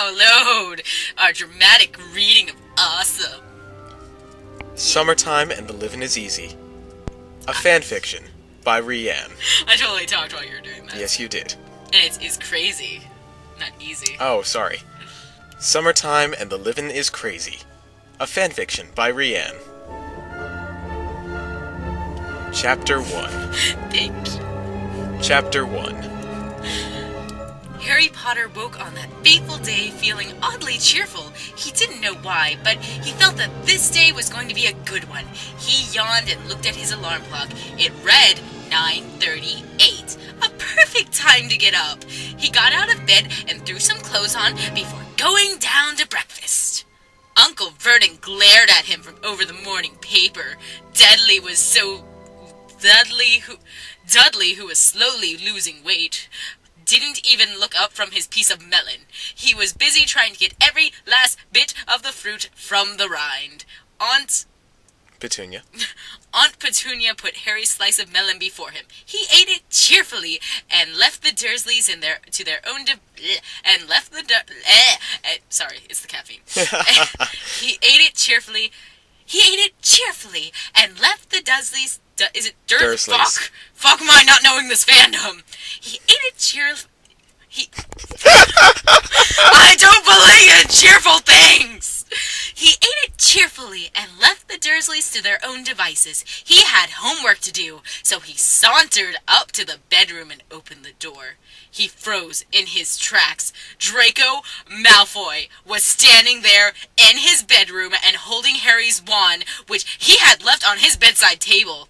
Download our dramatic reading of awesome. Summertime and the Livin' is Easy. A fanfiction by Riyan. I totally talked while you were doing that. Yes, you did. And it's crazy, not easy. Oh, sorry. Summertime and the Livin' is Crazy. A fanfiction by Riyan. Chapter 1. Thank you. Chapter 1. Harry Potter woke on that fateful day feeling oddly cheerful. He didn't know why, but he felt that this day was going to be a good one. He yawned and looked at his alarm clock. It read 9:38. A perfect time to get up. He got out of bed and threw some clothes on before going down to breakfast. Uncle Vernon glared at him from over the morning paper. Dudley, who was slowly losing weight, didn't even look up from his piece of melon. He was busy trying to get every last bit of the fruit from the rind. Aunt Petunia put Harry's slice of melon before him. He ate it cheerfully and left the Dursleys to their own sorry, it's the caffeine. He ate it cheerfully and left the Dursleys. Is it Dursleys? Fuck my not knowing this fandom. He ate it cheerfully. I don't believe in cheerful things! He ate it cheerfully and left the Dursleys to their own devices. He had homework to do, so he sauntered up to the bedroom and opened the door. He froze in his tracks. Draco Malfoy was standing there in his bedroom and holding Harry's wand, which he had left on his bedside table.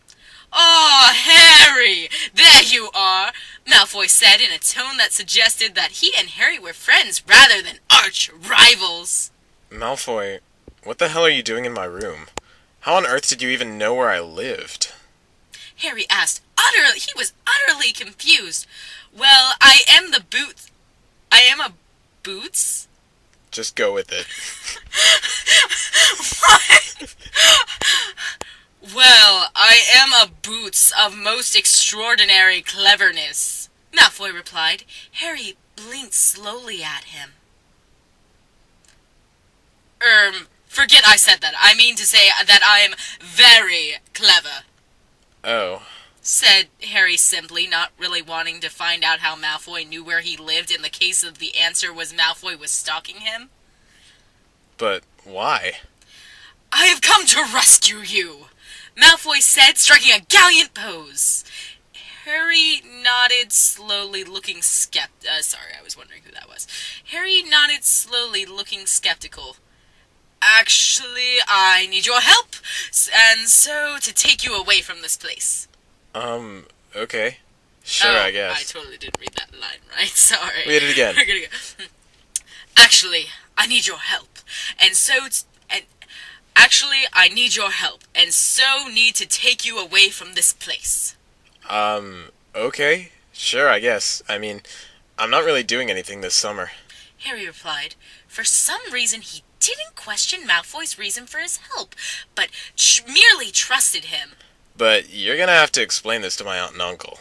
"Oh, Harry, there you are," Malfoy said in a tone that suggested that he and Harry were friends rather than arch rivals. Malfoy, what the hell are you doing in my room? How on earth did you even know where I lived? Harry asked. He was utterly confused. "Well, I am a Boots?" Just go with it. What? "Well, I am a Boots of most extraordinary cleverness," Malfoy replied. Harry blinked slowly at him. Forget I said that. I mean to say that I am very clever." Oh. Said Harry simply, not really wanting to find out how Malfoy knew where he lived in the case of the answer was Malfoy was stalking him. But why? "I have come to rescue you," Malfoy said, striking a gallant pose. Harry nodded slowly, looking sorry, I was wondering who that was. Harry nodded slowly, looking skeptical. "Actually, I need your help, and so to take you away from this place." Okay. Sure, I guess. I totally didn't read that line right, sorry. Read it again. We're gonna go. "Actually, I need your help, and so need to take you away from this place." Okay. Sure, I guess. I mean, I'm not really doing anything this summer. Harry replied. For some reason, he didn't question Malfoy's reason for his help, but merely trusted him. But you're gonna have to explain this to my aunt and uncle.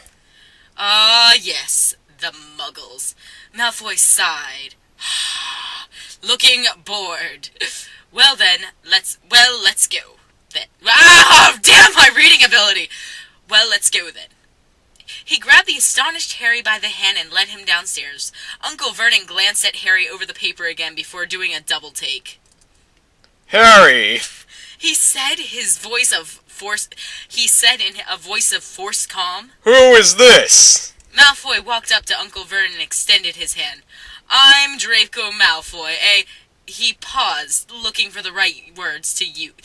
"Ah, yes, the Muggles." Malfoy sighed, looking bored. Well, let's go, then. Ah, damn my reading ability! "Well, let's go, then." He grabbed the astonished Harry by the hand and led him downstairs. Uncle Vernon glanced at Harry over the paper again before doing a double take. "Harry!" He said in a voice of forced calm. "Who is this?" Malfoy walked up to Uncle Vernon and extended his hand. "I'm Draco Malfoy, He paused, looking for the right words to use.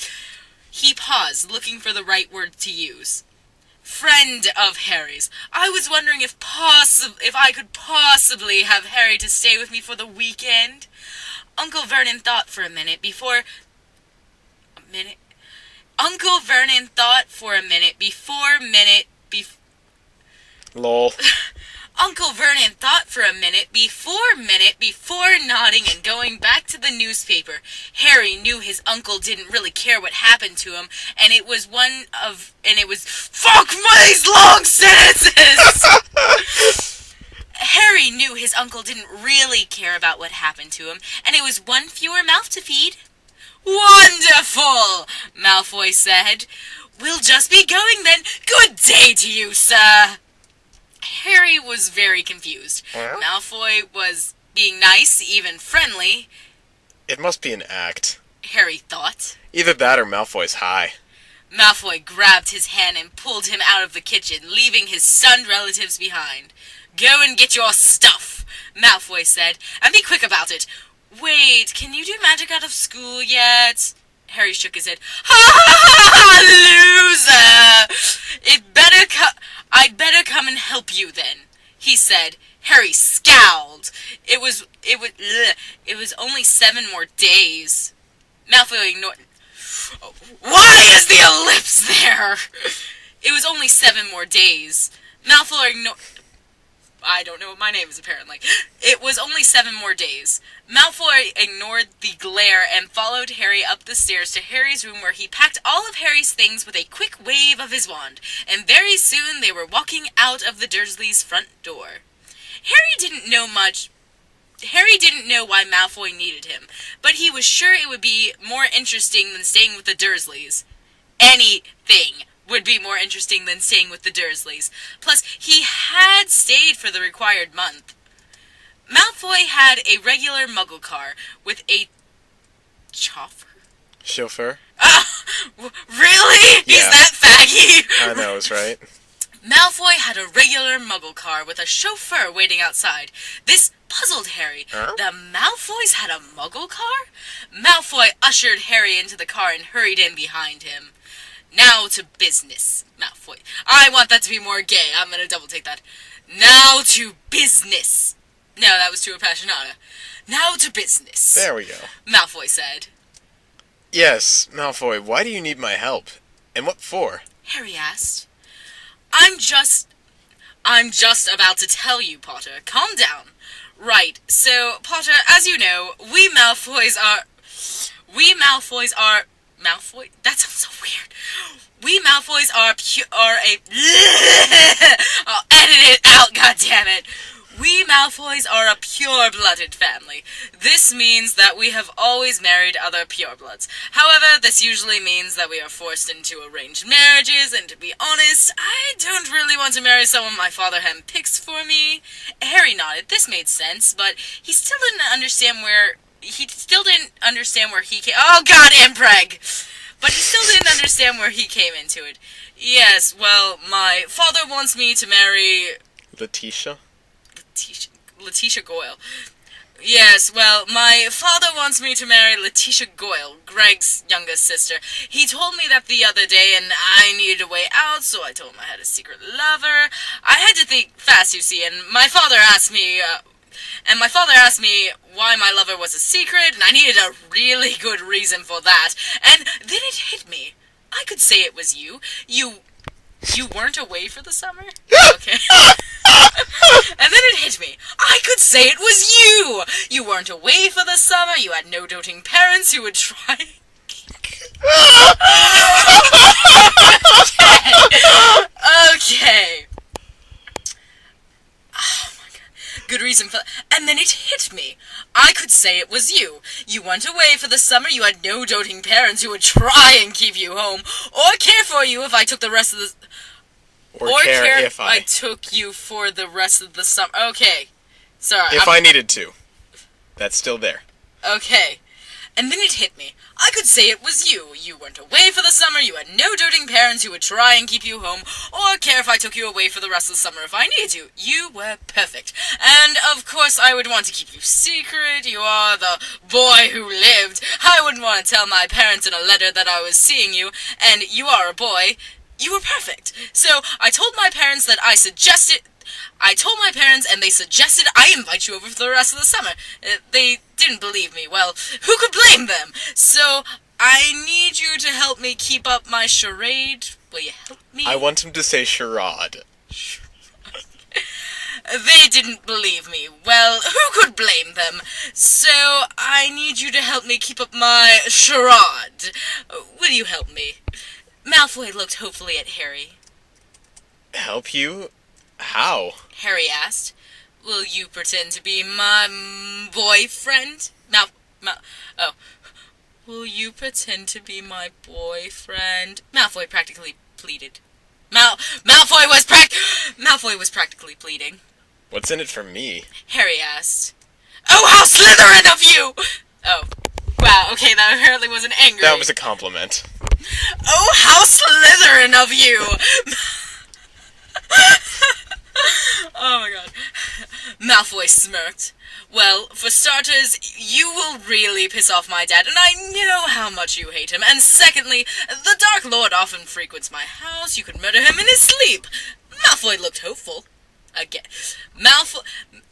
"Friend of Harry's. I was wondering if I could possibly have Harry to stay with me for the weekend." Uncle Vernon thought for a minute before Lol. Uncle Vernon thought for a minute before nodding and going back to the newspaper. Harry knew his uncle didn't really care what happened to him, and it was fuck these long sentences! Harry knew his uncle didn't really care about what happened to him, and it was one fewer mouth to feed. "Wonderful!" Malfoy said. "We'll just be going then. Good day to you, sir." Harry was very confused. Malfoy was being nice, even friendly. It must be an act. Harry thought. Either that or Malfoy's high. Malfoy grabbed his hand and pulled him out of the kitchen, leaving his stunned relatives behind. "Go and get your stuff," Malfoy said, "and be quick about it. Wait, can you do magic out of school yet?" Harry shook his head. "Ha, loser! I'd better come and help you then," he said. Harry scowled. It was only 7 more days. Malfoy ignored. "Why is the ellipse there?" It was only 7 more days. Malfoy ignored. I don't know what my name is, apparently. It was only 7 more days. Malfoy ignored the glare and followed Harry up the stairs to Harry's room, where he packed all of Harry's things with a quick wave of his wand, and very soon they were walking out of the Dursleys' front door. Harry didn't know why Malfoy needed him, but he was sure it would be more interesting than staying with the Dursleys. Anything would be more interesting than staying with the Dursleys. Plus, he had stayed for the required month. Malfoy had a regular muggle car with a Chauffeur? Really? Yeah. He's that faggy? I know, it's right. Malfoy had a regular muggle car with a chauffeur waiting outside. This puzzled Harry. Huh? The Malfoys had a muggle car? Malfoy ushered Harry into the car and hurried in behind him. "Now to business, Malfoy." I want that to be more gay. I'm going to double take that. "Now to business." No, that was too appassionata. "Now to business," There we go. Malfoy said. Yes, Malfoy, why do you need my help? And what for? Harry asked. I'm just about to tell you, Potter. Calm down. Right, so, Potter, as you know, we Malfoy... Malfoy? That sounds so weird. We Malfoys are I'll edit it out, goddammit. We Malfoys are a pure-blooded family. This means that we have always married other purebloods. However, this usually means that we are forced into arranged marriages, and to be honest, I don't really want to marry someone my father handpicks for me. Harry nodded. This made sense, but he still didn't understand where he came... Oh, God, impreg! But he still didn't understand where he came into it. Yes, well, my father wants me to marry... Letitia Goyle. Yes, well, my father wants me to marry Letitia Goyle, Greg's youngest sister. He told me that the other day, and I needed a way out, so I told him I had a secret lover. I had to think fast, you see, and my father asked me why my lover was a secret, and I needed a really good reason for that. And then it hit me. I could say it was you. You weren't away for the summer? Okay. And then it hit me. I could say it was you! You weren't away for the summer, you had no doting parents who would try... Okay. Oh my god. Good reason for... And then it hit me. I could say it was you. You went away for the summer, you had no doting parents who would try and keep you home, or care for you if I took the rest of the... Or care if I took you for the rest of the summer. Okay. Sorry. If I needed to. That's still there. Okay. And then it hit me. I could say it was you. You weren't away for the summer, you had no doting parents who would try and keep you home, or care if I took you away for the rest of the summer if I needed you. You were perfect. And, of course, I would want to keep you secret. You are the boy who lived. I wouldn't want to tell my parents in a letter that I was seeing you, and you are a boy. You were perfect. So, I told my parents and they suggested I invite you over for the rest of the summer. They didn't believe me. Well, who could blame them? So, I need you to help me keep up my charade. Will you help me? I want him to say charade. They didn't believe me. Well, who could blame them? So, I need you to help me keep up my charade. Will you help me? Malfoy looked hopefully at Harry. Help you? How? Harry asked. will you pretend to be my boyfriend? Will you pretend to be my boyfriend? Malfoy practically pleaded. Malfoy was practically pleading. What's in it for me? Harry asked. Oh, how Slytherin of you! Oh, wow, okay, that apparently wasn't angry. That was a compliment. Oh, how Slytherin of you! Oh my god. Malfoy smirked. Well, for starters, you will really piss off my dad, and I know how much you hate him. And secondly, the Dark Lord often frequents my house. You could murder him in his sleep. Malfoy looked hopeful. Again.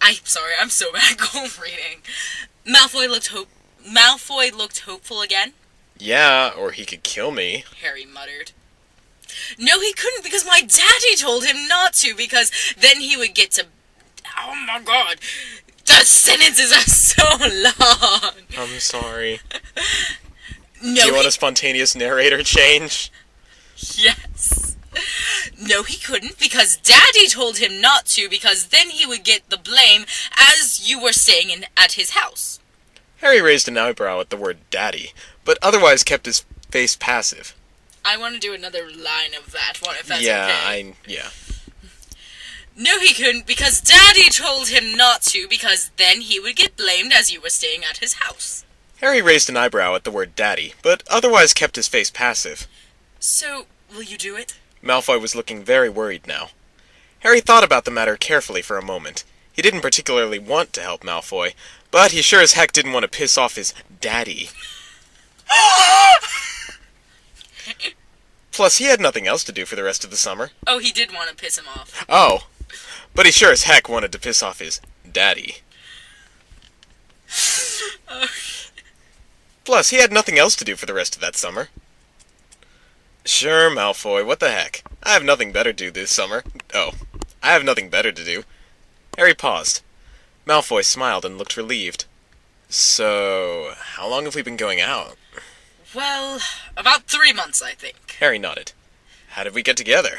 I'm so bad at goal reading. Malfoy looked hopeful again. Yeah, or he could kill me. Harry muttered. No, he couldn't, because my daddy told him not to, because then he would get to... Oh my god. The sentences are so long. I'm sorry. No, do you want a spontaneous narrator change? Yes. No, he couldn't, because Daddy told him not to, because then he would get the blame as you were staying at his house. Harry raised an eyebrow at the word daddy, but otherwise kept his face passive. I want to do another line of that one, if that's okay. Yeah. No, he couldn't, because Daddy told him not to, because then he would get blamed as you were staying at his house. Harry raised an eyebrow at the word daddy, but otherwise kept his face passive. So, will you do it? Malfoy was looking very worried now. Harry thought about the matter carefully for a moment. He didn't particularly want to help Malfoy, but he sure as heck didn't want to piss off his daddy. Plus, he had nothing else to do for the rest of the summer. Oh, he did want to piss him off. Oh, but he sure as heck wanted to piss off his daddy. Plus, he had nothing else to do for the rest of that summer. Sure, Malfoy, what the heck? I have nothing better to do this summer. Oh, I have nothing better to do. Harry paused. Malfoy smiled and looked relieved. So, how long have we been going out? Well, about 3 months, I think. Harry nodded. How did we get together?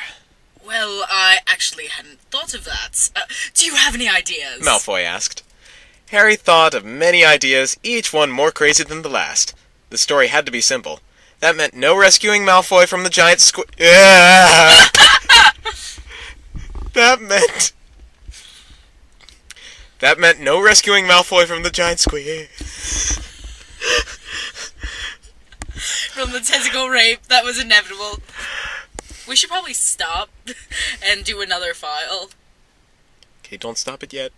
Well, I actually hadn't thought of that. Do you have any ideas? Malfoy asked. Harry thought of many ideas, each one more crazy than the last. The story had to be simple. That meant no rescuing Malfoy from the giant That meant no rescuing Malfoy from the giant squid. From the tentacle rape, that was inevitable. We should probably stop and do another file. Okay, don't stop it yet.